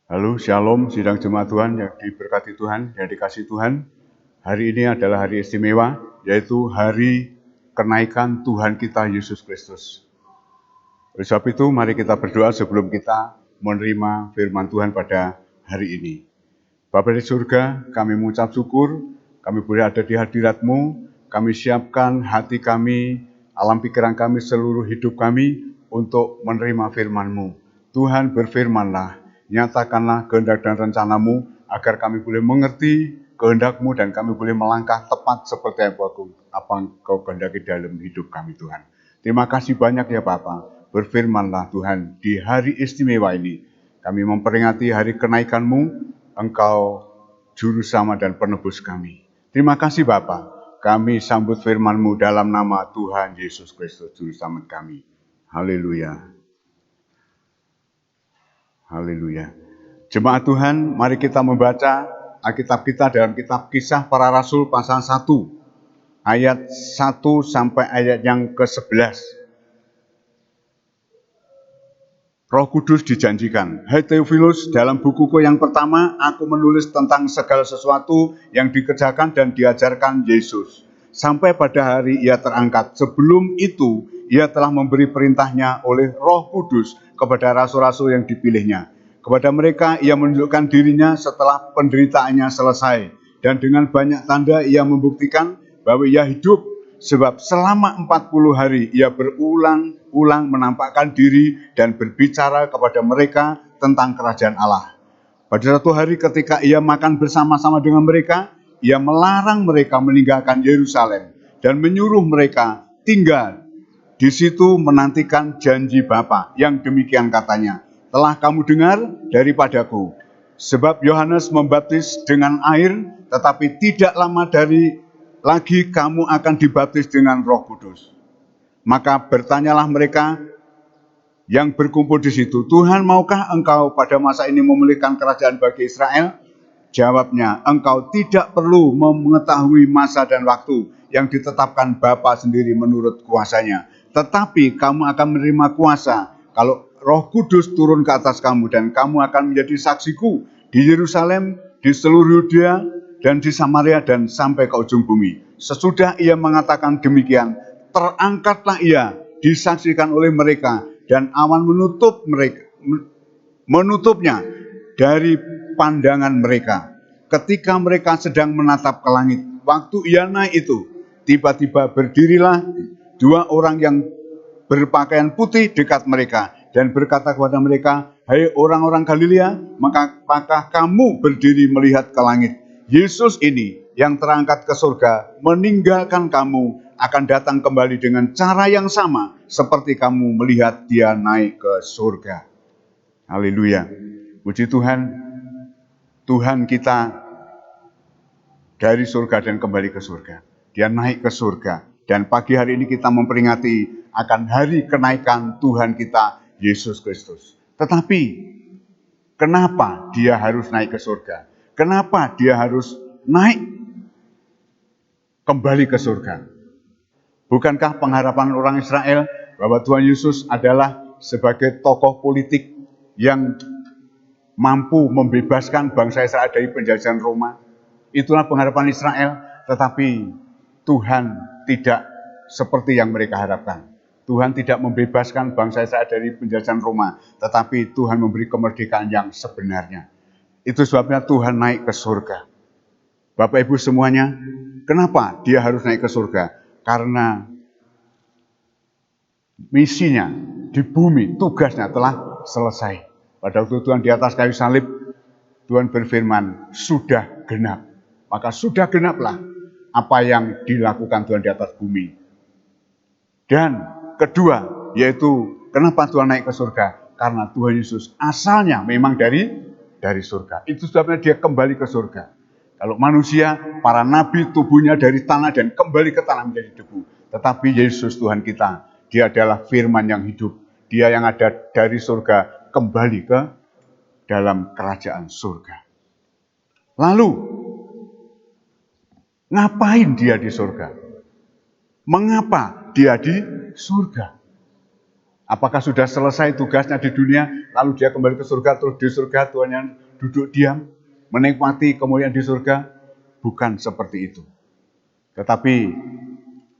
Halo, Shalom, sidang jemaat Tuhan yang diberkati Tuhan, yang dikasihi Tuhan. Hari ini adalah hari istimewa, yaitu hari kenaikan Tuhan kita Yesus Kristus. Oleh sebab itu, mari kita berdoa sebelum kita menerima firman Tuhan pada hari ini. Bapa di surga, kami mengucap syukur, kami boleh ada di hadirat-Mu, kami siapkan hati kami, alam pikiran kami, seluruh hidup kami untuk menerima firman-Mu. Tuhan berfirmanlah, nyatakanlah kehendak dan rencana-Mu, agar kami boleh mengerti kehendak-Mu dan kami boleh melangkah tepat seperti apa Engkau kehendaki dalam hidup kami, Tuhan. Terima kasih banyak ya Bapa. Berfirmanlah Tuhan, di hari istimewa ini, kami memperingati hari kenaikan-Mu, Engkau juru selamat dan penebus kami. Terima kasih Bapa. Kami sambut firman-Mu dalam nama Tuhan Yesus Kristus, juru selamat kami. Haleluya. Haleluya. Jemaat Tuhan, mari kita membaca Alkitab kita dalam kitab Kisah Para Rasul pasal 1, ayat 1 sampai ayat yang ke-11. Roh Kudus dijanjikan. Hai Theophilus, dalam bukuku yang pertama, aku menulis tentang segala sesuatu yang dikerjakan dan diajarkan Yesus, sampai pada hari ia terangkat. Sebelum itu, ia telah memberi perintahnya oleh Roh Kudus kepada rasul-rasul yang dipilihnya. Kepada mereka, ia menunjukkan dirinya setelah penderitaannya selesai. Dan dengan banyak tanda, ia membuktikan bahwa ia hidup. Sebab selama 40 hari ia berulang-ulang menampakkan diri dan berbicara kepada mereka tentang kerajaan Allah. Pada satu hari ketika ia makan bersama-sama dengan mereka, ia melarang mereka meninggalkan Yerusalem dan menyuruh mereka tinggal di situ menantikan janji Bapa yang demikian katanya, telah kamu dengar daripadaku. Sebab Yohanes membaptis dengan air, tetapi tidak lama lagi kamu akan dibaptis dengan Roh Kudus. Maka bertanyalah mereka yang berkumpul di situ, Tuhan, maukah engkau pada masa ini memulihkan kerajaan bagi Israel? Jawabnya, engkau tidak perlu mengetahui masa dan waktu yang ditetapkan Bapa sendiri menurut kuasanya. Tetapi kamu akan menerima kuasa kalau Roh Kudus turun ke atas kamu, dan kamu akan menjadi saksiku di Yerusalem, di seluruh Yudea, dan di Samaria, dan sampai ke ujung bumi. Sesudah ia mengatakan demikian, terangkatlah ia, disaksikan oleh mereka, dan awan menutupnya dari pandangan mereka. Ketika mereka sedang menatap ke langit, waktu ia naik itu, tiba-tiba berdirilah dua orang yang berpakaian putih dekat mereka, dan berkata kepada mereka, hai orang-orang Galilea, maka kamu berdiri melihat ke langit. Yesus ini yang terangkat ke surga, meninggalkan kamu, akan datang kembali dengan cara yang sama, seperti kamu melihat dia naik ke surga. Haleluya. Puji Tuhan, Tuhan kita dari surga dan kembali ke surga. Dia naik ke surga. Dan pagi hari ini kita memperingati akan hari kenaikan Tuhan kita, Yesus Kristus. Tetapi, kenapa dia harus naik ke surga? Kenapa dia harus naik kembali ke surga? Bukankah pengharapan orang Israel bahwa Tuhan Yesus adalah sebagai tokoh politik yang mampu membebaskan bangsa Israel dari penjajahan Roma? Itulah pengharapan Israel, tetapi Tuhan tidak seperti yang mereka harapkan. Tuhan tidak membebaskan bangsa Israel dari penjajahan Roma, tetapi Tuhan memberi kemerdekaan yang sebenarnya. Itu sebabnya Tuhan naik ke surga. Bapak Ibu semuanya, kenapa dia harus naik ke surga? Karena misinya di bumi, tugasnya telah selesai. Pada waktu Tuhan di atas kayu salib, Tuhan berfirman, sudah genap. Maka sudah genaplah apa yang dilakukan Tuhan di atas bumi. Dan kedua, yaitu kenapa Tuhan naik ke surga? Karena Tuhan Yesus asalnya memang dari surga. Itu sebabnya dia kembali ke surga. Kalau manusia, para nabi tubuhnya dari tanah dan kembali ke tanah menjadi debu. Tetapi Yesus Tuhan kita, dia adalah firman yang hidup. Dia yang ada dari surga kembali ke dalam kerajaan surga. Lalu, ngapain dia di surga? Mengapa dia di surga? Apakah sudah selesai tugasnya di dunia, lalu dia kembali ke surga, terus di surga Tuhan yang duduk diam, menikmati kemuliaan di surga? Bukan seperti itu. Tetapi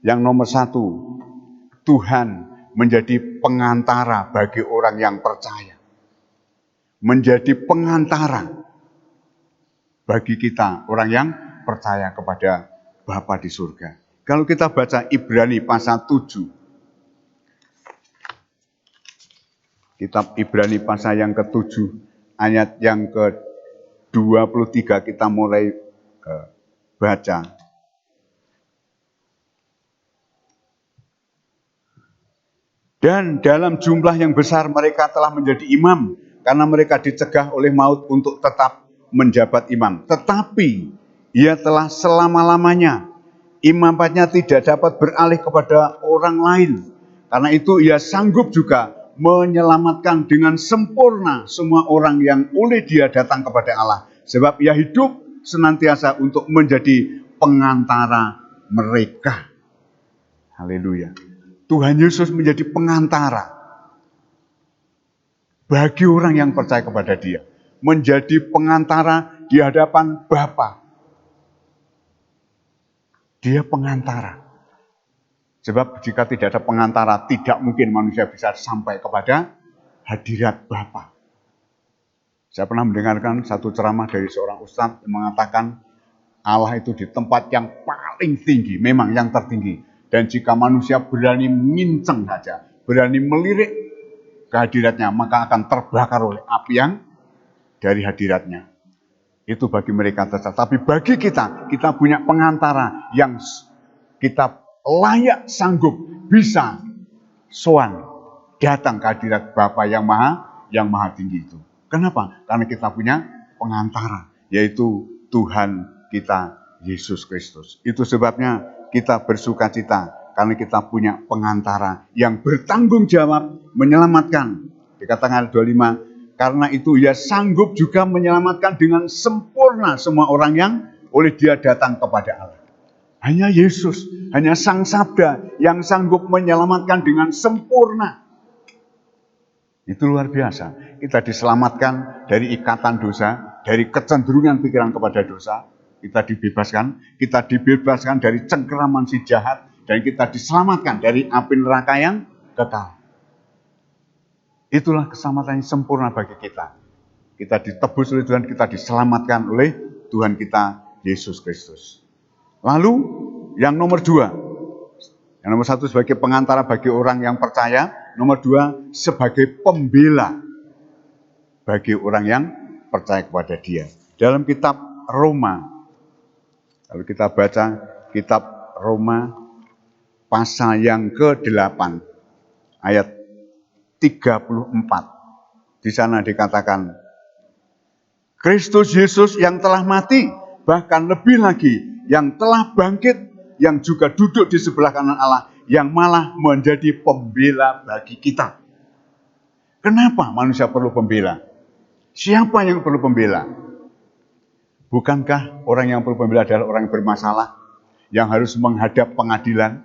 yang nomor satu, Tuhan menjadi pengantara bagi orang yang percaya. Menjadi pengantara bagi kita, orang yang percaya kepada Bapa di surga. Kalau kita baca Ibrani pasal 7, kitab Ibrani pasal yang ke-7, ayat yang ke-23 kita mulai baca. Dan dalam jumlah yang besar mereka telah menjadi imam, karena mereka dicegah oleh maut untuk tetap menjabat imam. Tetapi ia telah selama-lamanya, imamatnya tidak dapat beralih kepada orang lain. Karena itu ia sanggup juga menyelamatkan dengan sempurna semua orang yang oleh dia datang kepada Allah. Sebab ia hidup senantiasa untuk menjadi pengantara mereka. Haleluya. Tuhan Yesus menjadi pengantara bagi orang yang percaya kepada dia. Menjadi pengantara di hadapan Bapa. Dia pengantara. Sebab jika tidak ada pengantara, tidak mungkin manusia bisa sampai kepada hadirat Bapa. Saya pernah mendengarkan satu ceramah dari seorang ustadz yang mengatakan Allah itu di tempat yang paling tinggi, memang yang tertinggi. Dan jika manusia berani menginceng saja, berani melirik ke hadiratnya, maka akan terbakar oleh api yang dari hadiratnya. Itu bagi mereka saja. Tapi bagi kita punya pengantara yang kita layak sanggup bisa sowan datang ke hadirat Bapa yang maha tinggi itu. Kenapa? Karena kita punya pengantara, yaitu Tuhan kita Yesus Kristus. Itu sebabnya kita bersukacita karena kita punya pengantara yang bertanggung jawab menyelamatkan. Dikatakan ayat 25, karena itu ia sanggup juga menyelamatkan dengan sempurna semua orang yang oleh dia datang kepada Allah. Hanya Yesus, hanya Sang Sabda yang sanggup menyelamatkan dengan sempurna. Itu luar biasa. Kita diselamatkan dari ikatan dosa, dari kecenderungan pikiran kepada dosa. Kita dibebaskan dari cengkeraman si jahat, dan kita diselamatkan dari api neraka yang kekal. Itulah keselamatan yang sempurna bagi kita. Kita ditebus oleh Tuhan, kita diselamatkan oleh Tuhan kita Yesus Kristus. Lalu yang nomor 2, yang nomor 1 sebagai pengantara bagi orang yang percaya, nomor 2 sebagai pembela bagi orang yang percaya kepada dia. Dalam kitab Roma, kalau kita baca kitab Roma pasal yang ke-8 ayat 34, di sana dikatakan Kristus Yesus yang telah mati, bahkan lebih lagi yang telah bangkit, yang juga duduk di sebelah kanan Allah, yang malah menjadi pembela bagi kita. Kenapa manusia perlu pembela? Siapa yang perlu pembela? Bukankah orang yang perlu pembela adalah orang yang bermasalah, yang harus menghadap pengadilan?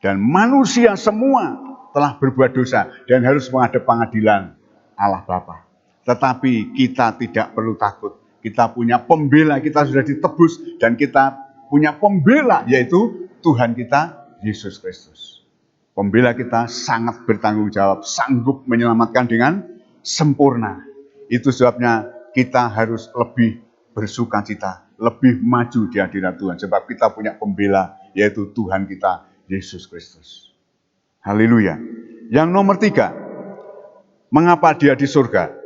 Dan manusia semua telah berbuat dosa dan harus menghadap pengadilan Allah Bapa. Tetapi kita tidak perlu takut. Kita punya pembela, kita sudah ditebus, dan kita punya pembela, yaitu Tuhan kita Yesus Kristus. Pembela kita sangat bertanggung jawab, sanggup menyelamatkan dengan sempurna. Itu sebabnya kita harus lebih bersukacita, lebih maju di hadirat Tuhan. Sebab kita punya pembela, yaitu Tuhan kita Yesus Kristus. Haleluya. Yang nomor 3, mengapa dia di surga?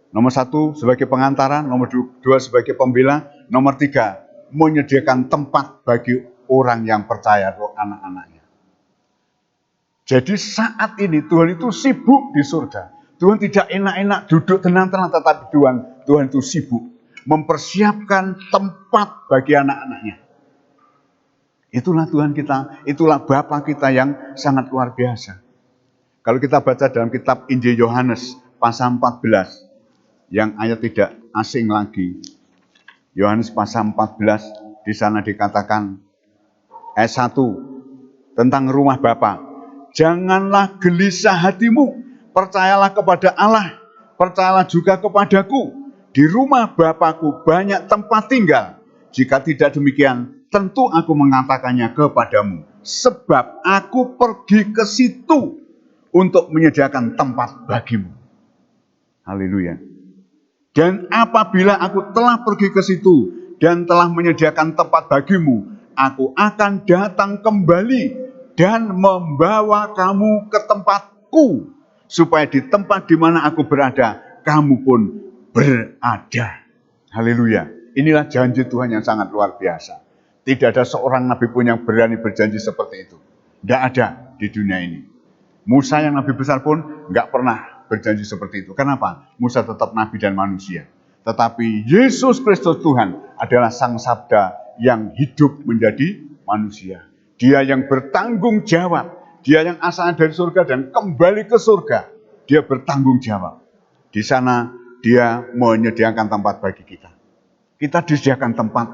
Nomor 1 sebagai pengantara, nomor 2 sebagai pembela, nomor 3 menyediakan tempat bagi orang yang percaya, anak-anaknya. Jadi saat ini Tuhan itu sibuk di surga. Tuhan tidak enak-enak duduk tenang-tenang, tetapi Tuhan itu sibuk mempersiapkan tempat bagi anak-anaknya. Itulah Tuhan kita, itulah Bapa kita yang sangat luar biasa. Kalau kita baca dalam kitab Injil Yohanes pasal 14, yang ayat tidak asing lagi. Yohanes pasal 14, di sana dikatakan ayat 1 tentang rumah Bapa. janganlah gelisah hatimu. Percayalah kepada Allah, percayalah juga kepadaku. Di rumah Bapakku banyak tempat tinggal. Jika tidak demikian, tentu aku mengatakannya kepadamu. Sebab aku pergi ke situ untuk menyediakan tempat bagimu. Haleluya. Dan apabila aku telah pergi ke situ dan telah menyediakan tempat bagimu, aku akan datang kembali dan membawa kamu ke tempatku, supaya di tempat di mana aku berada, kamu pun berada. Haleluya. Inilah janji Tuhan yang sangat luar biasa. Tidak ada seorang nabi pun yang berani berjanji seperti itu. Tidak ada di dunia ini. Musa yang nabi besar pun nggak pernah berjanji seperti itu. Kenapa? Musa tetap nabi dan manusia. Tetapi Yesus Kristus Tuhan adalah Sang Sabda yang hidup menjadi manusia. Dia yang bertanggung jawab. Dia yang asalnya dari surga dan kembali ke surga. Dia bertanggung jawab. Di sana dia menyediakan tempat bagi kita. Kita disediakan tempat.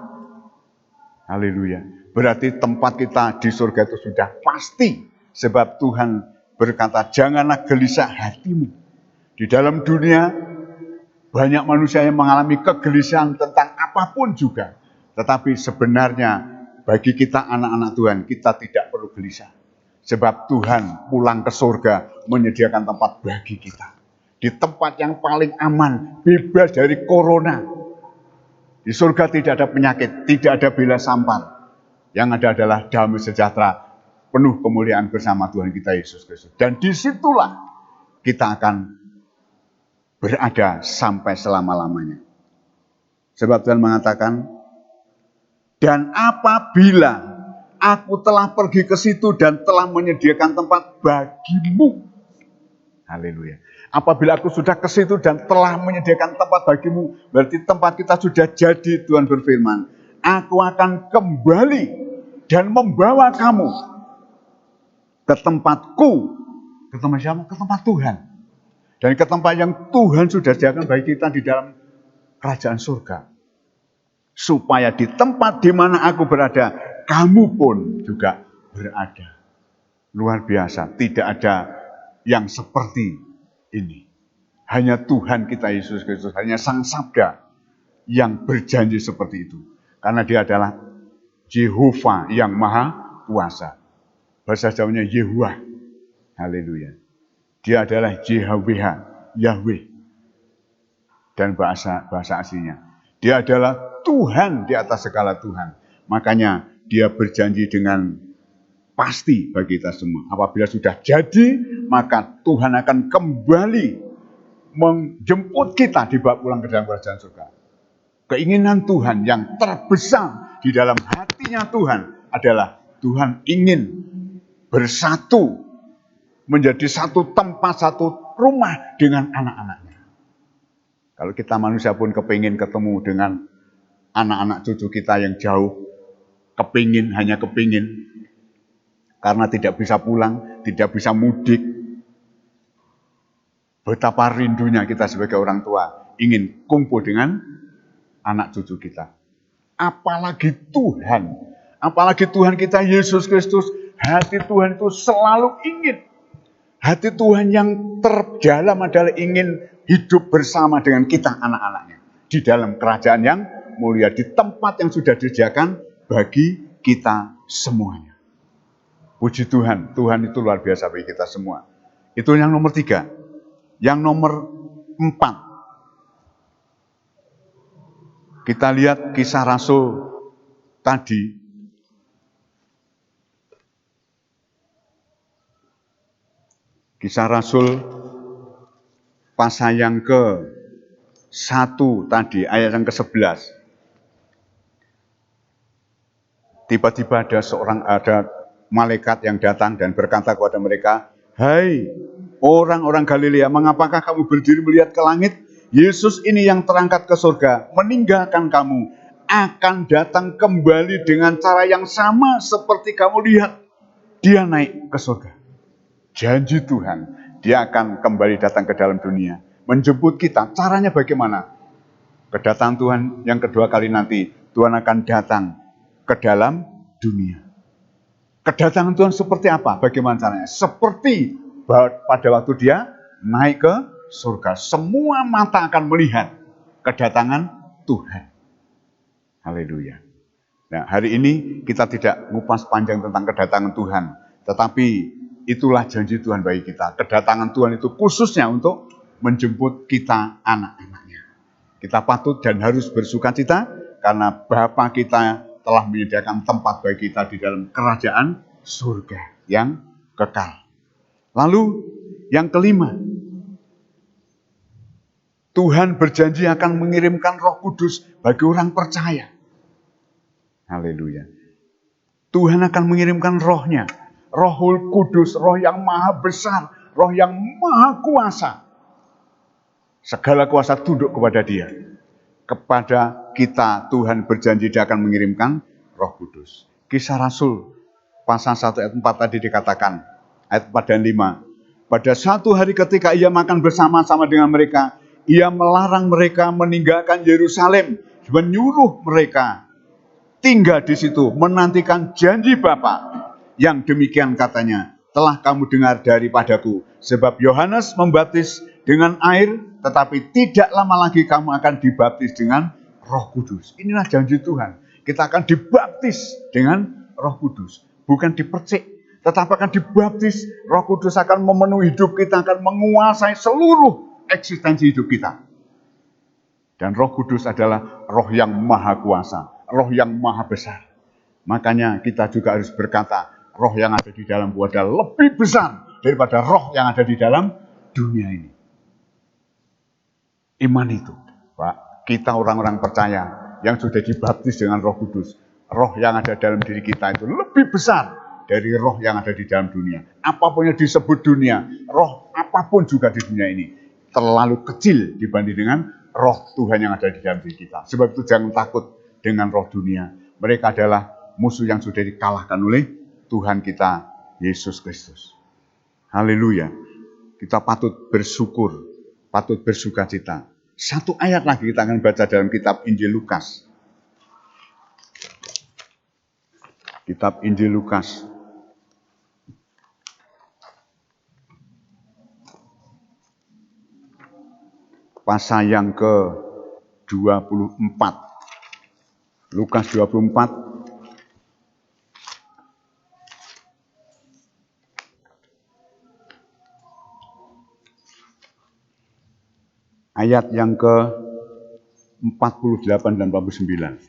Haleluya. Berarti tempat kita di surga itu sudah pasti. Sebab Tuhan berkata, janganlah gelisah hatimu. Di dalam dunia, banyak manusia yang mengalami kegelisahan tentang apapun juga. Tetapi sebenarnya, bagi kita anak-anak Tuhan, kita tidak perlu gelisah. Sebab Tuhan pulang ke surga menyediakan tempat bagi kita. Di tempat yang paling aman, bebas dari corona. Di surga tidak ada penyakit, tidak ada bela sampar. Yang ada adalah damai sejahtera, penuh kemuliaan bersama Tuhan kita Yesus Kristus. Dan disitulah kita akan berada sampai selama-lamanya. Sebab Tuhan mengatakan, dan apabila aku telah pergi ke situ dan telah menyediakan tempat bagimu. Haleluya. Apabila aku sudah ke situ dan telah menyediakan tempat bagimu, berarti tempat kita sudah jadi. Tuhan berfirman, aku akan kembali dan membawa kamu ke tempatku. Ke tempat siapa? Ke tempat Tuhan. Dan ke tempat yang Tuhan sudah sediakan bagi kita di dalam kerajaan surga. Supaya di tempat di mana aku berada, kamu pun juga berada. Luar biasa, tidak ada yang seperti ini. Hanya Tuhan kita Yesus Kristus, hanya Sang Sabda yang berjanji seperti itu. Karena dia adalah Jehovah yang maha kuasa. Bahasa Jawanya Yehuwah. Haleluya. Dia adalah JHWH, Yahweh. Dan bahasa aslinya. Dia adalah Tuhan di atas segala Tuhan. Makanya dia berjanji dengan pasti bagi kita semua. Apabila sudah jadi, maka Tuhan akan kembali menjemput kita dibawa pulang ke dalam kerajaan surga. Keinginan Tuhan yang terbesar di dalam hatinya Tuhan adalah Tuhan ingin bersatu, menjadi satu tempat, satu rumah dengan anak-anaknya. Kalau kita manusia pun kepingin ketemu dengan anak-anak cucu kita yang jauh, hanya kepingin, karena tidak bisa pulang, tidak bisa mudik. Betapa rindunya kita sebagai orang tua ingin kumpul dengan anak cucu kita. Apalagi Tuhan kita Yesus Kristus, hati Tuhan itu selalu ingin. Hati Tuhan yang terdalam adalah ingin hidup bersama dengan kita anak-anaknya. Di dalam kerajaan yang mulia, di tempat yang sudah disediakan bagi kita semuanya. Puji Tuhan, Tuhan itu luar biasa bagi kita semua. Itu yang nomor 3. Yang nomor 4. Kita lihat Kisah Rasul tadi. Kisah Rasul pasal yang ke-1 tadi, ayat yang ke-11. Tiba-tiba ada malaikat yang datang dan berkata kepada mereka, "Hai orang-orang Galilea, mengapakah kamu berdiri melihat ke langit? Yesus ini yang terangkat ke surga, meninggalkan kamu, akan datang kembali dengan cara yang sama seperti kamu lihat. Dia naik ke surga." Janji Tuhan, dia akan kembali datang ke dalam dunia, menjemput kita. Caranya bagaimana? Kedatangan Tuhan yang kedua kali nanti, Tuhan akan datang ke dalam dunia. Kedatangan Tuhan seperti apa? Bagaimana caranya? Seperti pada waktu dia naik ke surga. Semua mata akan melihat kedatangan Tuhan. Haleluya. Nah, hari ini kita tidak ngupas panjang tentang kedatangan Tuhan. Tetapi itulah janji Tuhan bagi kita. Kedatangan Tuhan itu khususnya untuk menjemput kita anak-anaknya. Kita patut dan harus bersukacita karena Bapa kita telah menyediakan tempat bagi kita di dalam kerajaan surga yang kekal. Lalu yang kelima, Tuhan berjanji akan mengirimkan Roh Kudus bagi orang percaya. Haleluya. Tuhan akan mengirimkan rohnya. Rohul Kudus, roh yang maha besar, roh yang maha kuasa. Segala kuasa tunduk kepada dia. Kepada kita Tuhan berjanji dia akan mengirimkan Roh Kudus. Kisah Rasul pasal 1 ayat 4 tadi dikatakan, ayat 4 dan 5. Pada satu hari ketika ia makan bersama-sama dengan mereka, ia melarang mereka meninggalkan Yerusalem, menyuruh mereka tinggal di situ, menantikan janji Bapa. Yang demikian katanya, telah kamu dengar daripadaku, sebab Yohanes membaptis dengan air, tetapi tidak lama lagi kamu akan dibaptis dengan Roh Kudus. Inilah janji Tuhan. Kita akan dibaptis dengan Roh Kudus. Bukan dipercik, tetapi akan dibaptis. Roh Kudus akan memenuhi hidup kita, akan menguasai seluruh eksistensi hidup kita. Dan Roh Kudus adalah roh yang maha kuasa, roh yang maha besar. Makanya kita juga harus berkata, roh yang ada di dalamku adalah lebih besar daripada roh yang ada di dalam dunia ini. Iman itu, Pak, kita orang-orang percaya yang sudah dibaptis dengan Roh Kudus, roh yang ada dalam diri kita itu lebih besar dari roh yang ada di dalam dunia. Apapun yang disebut dunia, roh apapun juga di dunia ini terlalu kecil dibanding dengan roh Tuhan yang ada di dalam diri kita. Sebab itu jangan takut dengan roh dunia. Mereka adalah musuh yang sudah dikalahkan oleh Tuhan kita, Yesus Kristus. Haleluya. Kita patut bersyukur, patut bersukacita. Satu ayat lagi kita akan baca dalam kitab Injil Lukas. Kitab Injil Lukas. Pasal yang ke-24. Lukas 24. Ayat yang ke-48 dan 49.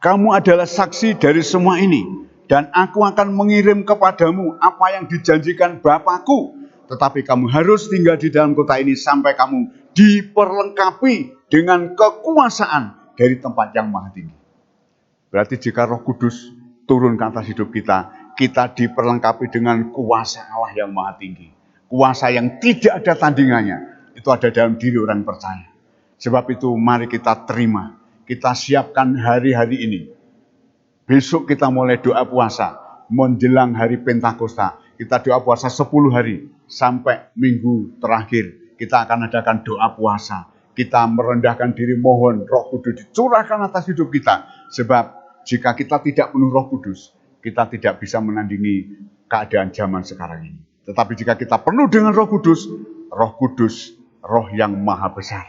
Kamu adalah saksi dari semua ini, dan aku akan mengirim kepadamu apa yang dijanjikan Bapakku. Tetapi kamu harus tinggal di dalam kota ini sampai kamu diperlengkapi dengan kekuasaan dari tempat yang maha tinggi. Berarti jika Roh Kudus turun ke atas hidup kita, kita diperlengkapi dengan kuasa Allah yang maha tinggi. Kuasa yang tidak ada tandingannya. Itu ada dalam diri orang percaya. Sebab itu mari kita terima. Kita siapkan hari-hari ini. Besok kita mulai doa puasa. Menjelang hari Pentakosta. Kita doa puasa 10 hari. Sampai minggu terakhir. Kita akan adakan doa puasa. Kita merendahkan diri mohon Roh Kudus dicurahkan atas hidup kita. Sebab jika kita tidak penuh Roh Kudus, kita tidak bisa menandingi keadaan zaman sekarang ini. Tetapi jika kita penuh dengan Roh Kudus, roh yang maha besar,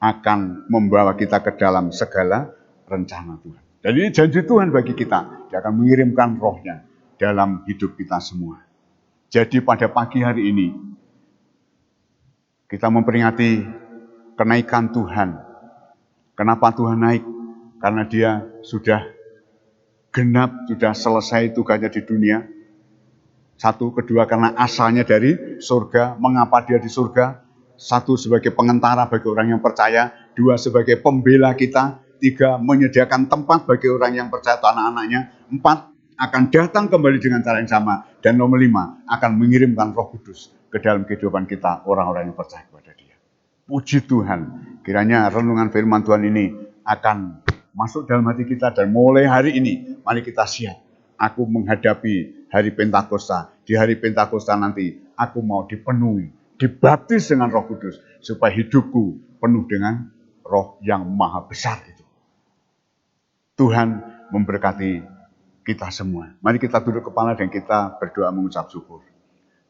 akan membawa kita ke dalam segala rencana Tuhan. Dan ini janji Tuhan bagi kita. Dia akan mengirimkan rohnya dalam hidup kita semua. Jadi pada pagi hari ini, kita memperingati kenaikan Tuhan. Kenapa Tuhan naik? Karena dia sudah genap, sudah selesai tugasnya di dunia. Satu, kedua karena asalnya dari surga. Mengapa dia di surga? Satu, sebagai pengentara bagi orang yang percaya. Dua, sebagai pembela kita. Tiga, menyediakan tempat bagi orang yang percaya atau anak-anaknya. Empat, akan datang kembali dengan cara yang sama. Dan nomor lima, akan mengirimkan Roh Kudus ke dalam kehidupan kita, orang-orang yang percaya kepada dia. Puji Tuhan, kiranya renungan firman Tuhan ini akan masuk dalam hati kita, dan mulai hari ini mari kita siap. Aku menghadapi hari Pentakosta. Di hari Pentakosta nanti aku mau dipenuhi, dibaptis dengan Roh Kudus supaya hidupku penuh dengan Roh yang maha besar itu. Tuhan memberkati kita semua. Mari kita tunduk kepala dan kita berdoa mengucap syukur.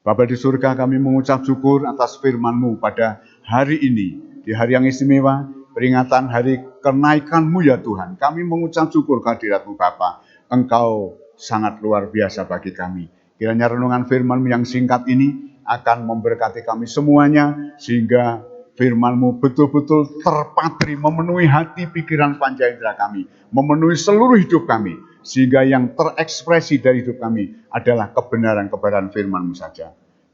Bapa di surga, kami mengucap syukur atas firman-Mu pada hari ini, di hari yang istimewa, peringatan hari kenaikan-Mu ya Tuhan. Kami mengucap syukur kehadirat-Mu Bapa. Engkau sangat luar biasa bagi kami. Kiranya renungan firman-Mu yang singkat ini akan memberkati kami semuanya, sehingga firman-Mu betul-betul terpatri, memenuhi hati, pikiran, panca indera kami, memenuhi seluruh hidup kami, sehingga yang terekspresi dari hidup kami adalah kebenaran-kebenaran firman-Mu saja.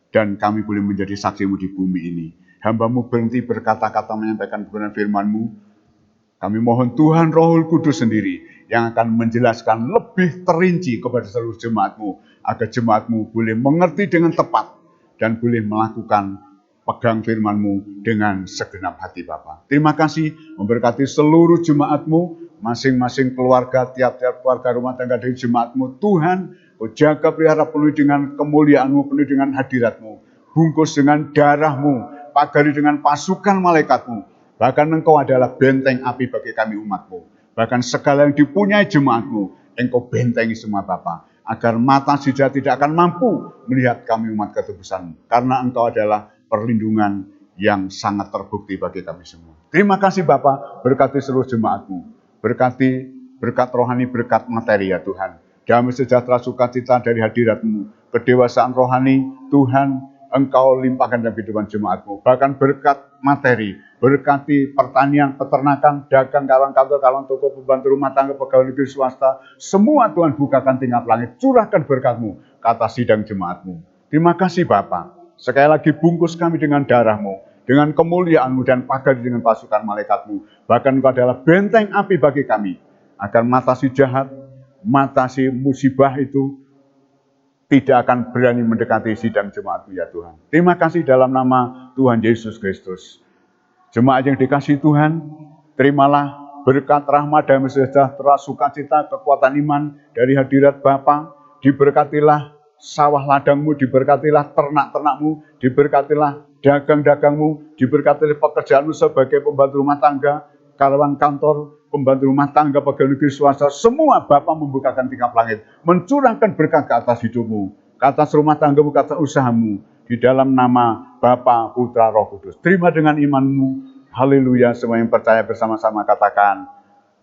Dan kami boleh menjadi saksi-Mu di bumi ini. Hamba-Mu berhenti berkata-kata menyampaikan kebenaran firman-Mu. Kami mohon Tuhan Roh Kudus sendiri yang akan menjelaskan lebih terinci kepada seluruh jemaat-Mu, agar jemaat-Mu boleh mengerti dengan tepat dan boleh melakukan pegang firman-Mu dengan segenap hati Bapa. Terima kasih memberkati seluruh jemaat-Mu, masing-masing keluarga, tiap-tiap keluarga rumah tangga dari jemaat-Mu. Tuhan, Kau jaga pelihara penuh dengan kemuliaan-Mu, penuh dengan hadirat-Mu, bungkus dengan darah-Mu, pagari dengan pasukan malaikat-Mu. Bahkan Engkau adalah benteng api bagi kami umat-Mu. Bahkan segala yang dipunyai jemaat-Mu, Engkau bentengi semua Bapa, agar mata saja tidak akan mampu melihat kami umat ketebus-Mu. Karena Engkau adalah perlindungan yang sangat terbukti bagi kami semua. Terima kasih Bapa, berkati seluruh jemaat-Mu. Berkati berkat rohani, berkat materi ya Tuhan. Damai sejahtera sukacita dari hadirat-Mu. Kedewasaan rohani, Tuhan, Engkau limpahkan dalam kehidupan jemaat-Mu. Bahkan berkat materi, berkati pertanian, peternakan, dagang, kawan kantor, kawan toko, pembantu rumah tangga, pegawai negeri swasta. Semua Tuhan bukakan tingkap langit, curahkan berkat-Mu ke atas sidang jemaat-Mu. Terima kasih Bapa. Sekali lagi bungkus kami dengan darah-Mu, dengan kemuliaan-Mu dan pagari dengan pasukan malaikat-Mu. Bahkan Engkau adalah benteng api bagi kami, agar mata si jahat, mata si musibah itu tidak akan berani mendekati sidang jemaat-Mu ya Tuhan. Terima kasih dalam nama Tuhan Yesus Kristus. Jemaat yang dikasihi Tuhan, terimalah berkat rahmat damai sejahtera sukacita kekuatan iman dari hadirat Bapa. Diberkatilah sawah ladang-Mu, diberkatilah ternak-ternak-Mu, diberkatilah dagang-dagang-Mu, diberkatilah pekerjaan-Mu sebagai pembantu rumah tangga, karyawan kantor, pembantu rumah tangga, pegawai negeri swasta, semua Bapa membukakan tingkap langit, mencurahkan berkat ke atas hidup-Mu, ke atas rumah tangga-Mu, ke atas usaha-Mu, di dalam nama Bapa, Putra, Roh Kudus. Terima dengan iman-Mu, haleluya, semua yang percaya bersama-sama katakan,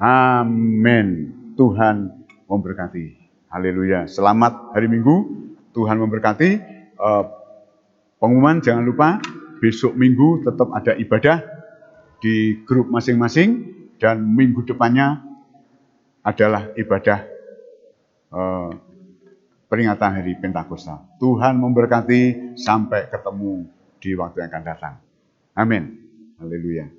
amin. Tuhan memberkati, haleluya. Selamat hari Minggu, Tuhan memberkati. Pengumuman jangan lupa, besok Minggu tetap ada ibadah di grup masing-masing. Dan minggu depannya adalah ibadah peringatan hari Pentakosta. Tuhan memberkati, sampai ketemu di waktu yang akan datang. Amin. Haleluya.